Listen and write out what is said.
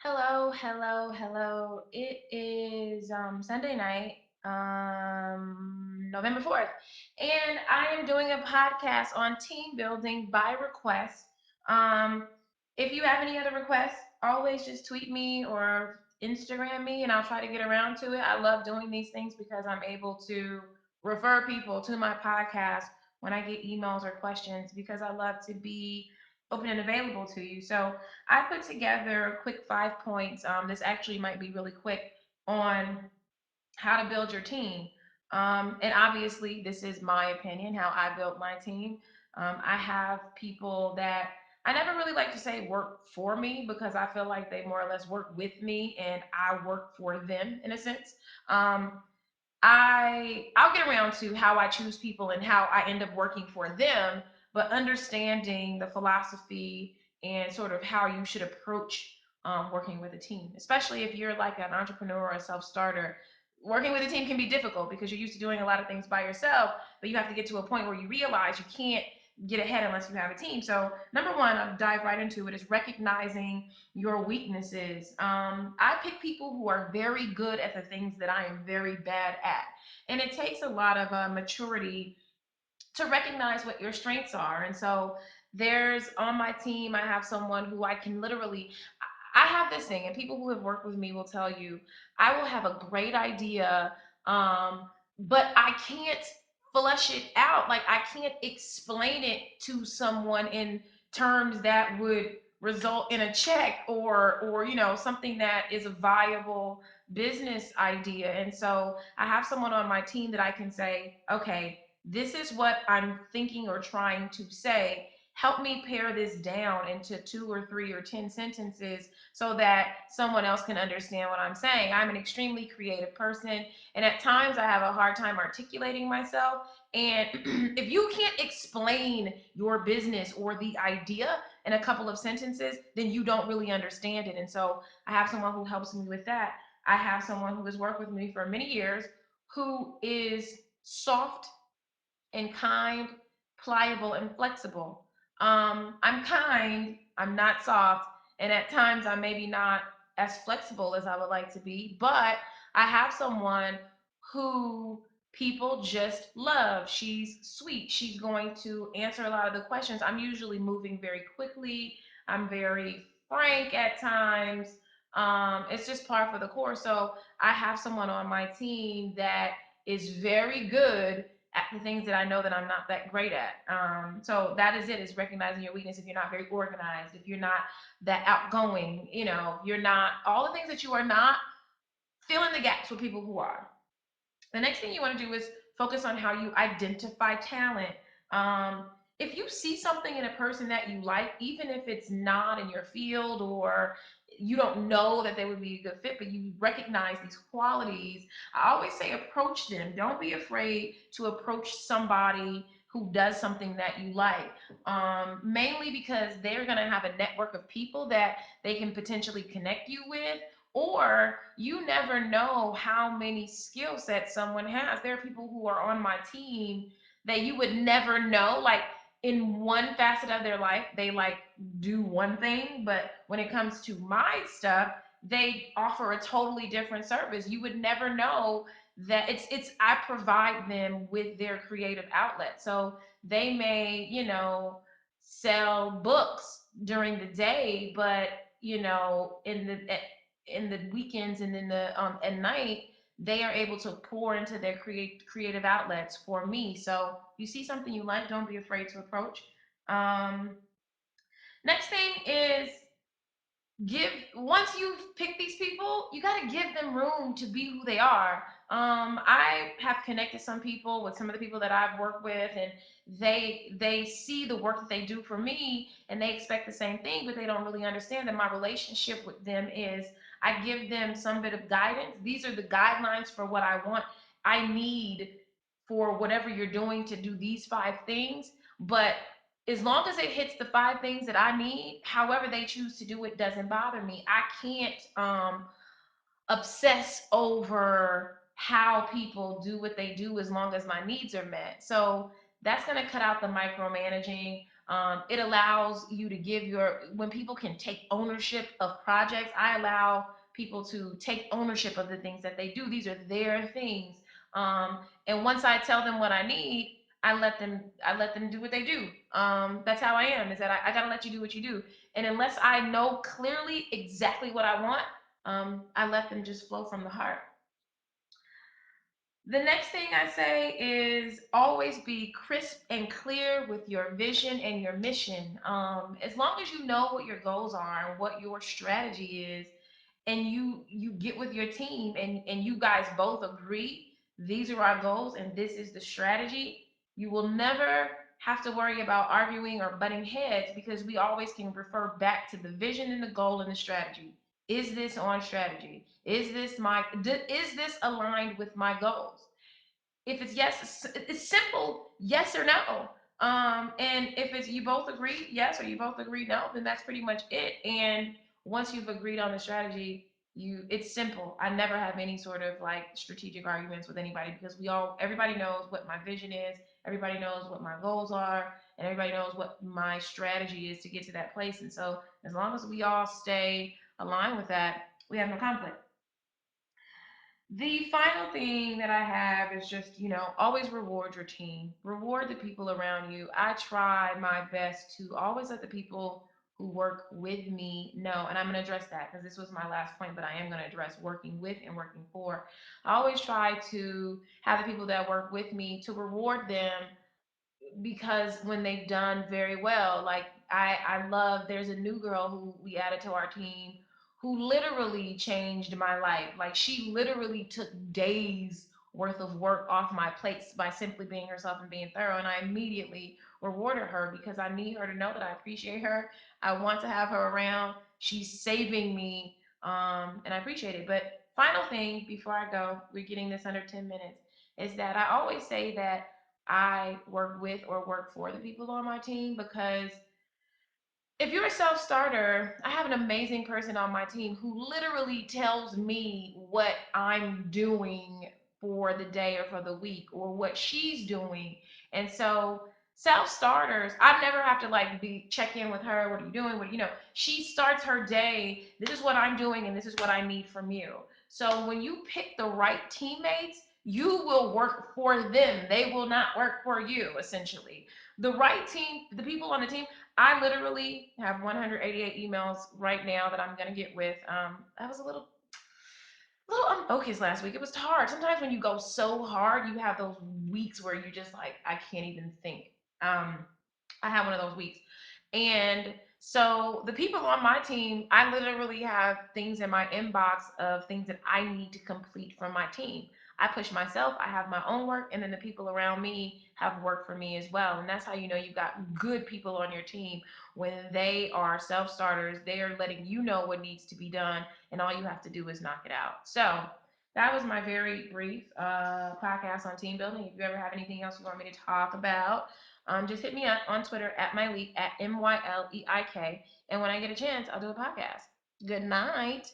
Hello, hello, hello. It is Sunday night, November 4th, and I am doing a podcast on team building by request. Um, if you have any other requests, always just tweet me or Instagram me, and I'll try to get around to it. I love doing these things because I'm able to refer people to my podcast when I get emails or questions because I love to be open and available to you. So, I put together a quick 5 points. This actually might be really quick on how to build your team. And obviously, this is my opinion, how I built my team. I have people that I never really like to say work for me because I feel like they more or less work with me and I work for them in a sense. Um, I'll get around to how I choose people and how I end up working for them, but understanding the philosophy and sort of how you should approach working with a team, especially if you're like an entrepreneur or a self-starter. Working with a team can be difficult because you're used to doing a lot of things by yourself, but you have to get to a point where you realize you can't get ahead unless you have a team. So, number one, I'll dive right into it, is recognizing your weaknesses. I pick people who are very good at the things that I am very bad at. And it takes a lot of maturity to recognize what your strengths are. And so there's on my team, I have someone who I can literally, I have this thing, and people who have worked with me will tell you, I will have a great idea, but I can't flesh it out. Like I can't explain it to someone in terms that would result in a check or something that is a viable business idea. And so I have someone on my team that I can say, okay, this is what I'm thinking or trying to say. Help me pare this down into two or three or 10 sentences so that someone else can understand what I'm saying. I'm an extremely creative person, and at times I have a hard time articulating myself. And if you can't explain your business or the idea in a couple of sentences, then you don't really understand it. And so I have someone who helps me with that. I have someone who has worked with me for many years who is soft and kind, pliable, and flexible. I'm kind, I'm not soft, and at times I'm maybe not as flexible as I would like to be, but I have someone who people just love. She's sweet. She's going to answer a lot of the questions. I'm usually moving very quickly. I'm very frank at times. It's just par for the course. So I have someone on my team that is very good at the things that I know that I'm not that great at. So that is it, is recognizing your weakness. If you're not very organized, if you're not that outgoing, you're not all the things that you are not, fill in the gaps with people who are. The next thing you want to do is focus on how you identify talent. If you see something in a person that you like, even if it's not in your field or you don't know that they would be a good fit, but you recognize these qualities, I always say approach them. Don't be afraid to approach somebody who does something that you like, mainly because they're going to have a network of people that they can potentially connect you with, or you never know how many skill sets someone has. There are people who are on my team that you would never know. Like in one facet of their life, they like do one thing, but when it comes to my stuff, they offer a totally different service. You would never know that it's I provide them with their creative outlet. So they may, sell books during the day, but in the weekends and in the at night, they are able to pour into their creative outlets for me. So you see something you like, don't be afraid to approach. um, Next thing is, give once you've picked these people, you got to give them room to be who they are. I have connected some people with some of the people that I've worked with, and they see the work that they do for me and they expect the same thing, but they don't really understand that my relationship with them is, I give them some bit of guidance. These are the guidelines for what I need for whatever you're doing to do these five things. But as long as it hits the five things that I need, however they choose to do it doesn't bother me. I can't obsess over how people do what they do as long as my needs are met. So that's going to cut out the micromanaging. It allows you to give when people can take ownership of projects. I allow people to take ownership of the things that they do. These are their things. And once I tell them what I need, I let them do what they do. That's how I am. Is that I gotta let you do what you do. And unless I know clearly exactly what I want, I let them just flow from the heart. The next thing I say is always be crisp and clear with your vision and your mission. As long as you know what your goals are and what your strategy is, and you get with your team and you guys both agree these are our goals and this is the strategy, you will never have to worry about arguing or butting heads because we always can refer back to the vision and the goal and the strategy. Is this on strategy? Is this aligned with my goals? If it's yes, it's simple, yes or no. And if it's you both agree yes or you both agree no, then that's pretty much it. And once you've agreed on the strategy, it's simple. I never have any sort of like strategic arguments with anybody because everybody knows what my vision is, everybody knows what my goals are, and everybody knows what my strategy is to get to that place. And so as long as we all stay aligned with that, we have no conflict. The final thing that I have is just, always reward your team, reward the people around you. I try my best to always let the people who work with me know, and I'm going to address that because this was my last point, but I am going to address working with and working for. I always try to have the people that work with me to reward them because when they've done very well, like I love there's a new girl who we added to our team who literally changed my life. Like she literally took days worth of work off my plates by simply being herself and being thorough, and I immediately rewarded her because I need her to know that I appreciate her. I want to have her around. She's saving me, and I appreciate it. But final thing before I go, we're getting this under 10 minutes, is that I always say that I work with or work for the people on my team because if you're a self starter, I have an amazing person on my team who literally tells me what I'm doing for the day or for the week or what she's doing. And so self starters, I never have to like be check in with her. What are you doing? She starts her day. This is what I'm doing and this is what I need from you. So when you pick the right teammates, you will work for them. They will not work for you, essentially. The right team, the people on the team, I literally have 188 emails right now that I'm gonna get with. I was a little unfocused last week. It was hard. Sometimes when you go so hard, you have those weeks where you just like I can't even think. Um, I have one of those weeks. And so the people on my team, I literally have things in my inbox of things that I need to complete from my team. I push myself, I have my own work, and then the people around me have work for me as well. And that's how you know you've got good people on your team. When they are self starters, they are letting you know what needs to be done, and all you have to do is knock it out. So that was my very brief podcast on team building. If you ever have anything else you want me to talk about, just hit me up on Twitter at Myleik at MYLEIK. And when I get a chance, I'll do a podcast. Good night.